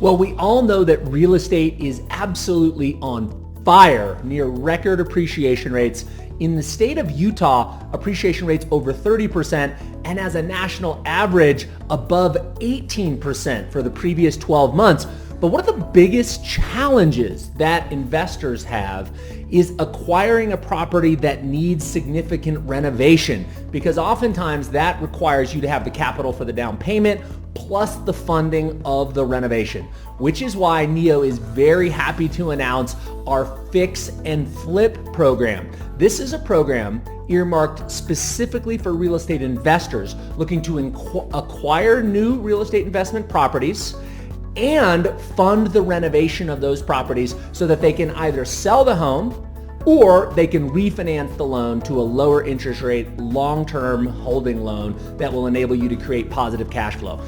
Well, we all know that real estate is absolutely on fire, near record appreciation rates. In the state of Utah, appreciation rates over 30%, and as a national average, above 18% for the previous 12 months. But one of the biggest challenges that investors have is acquiring a property that needs significant renovation, because oftentimes that requires you to have the capital for the down payment plus the funding of the renovation, which is why NEO is very happy to announce our Fix and Flip program. This is a program earmarked specifically for real estate investors looking to acquire new real estate investment properties and fund the renovation of those properties so that they can either sell the home or they can refinance the loan to a lower interest rate, long-term holding loan that will enable you to create positive cash flow.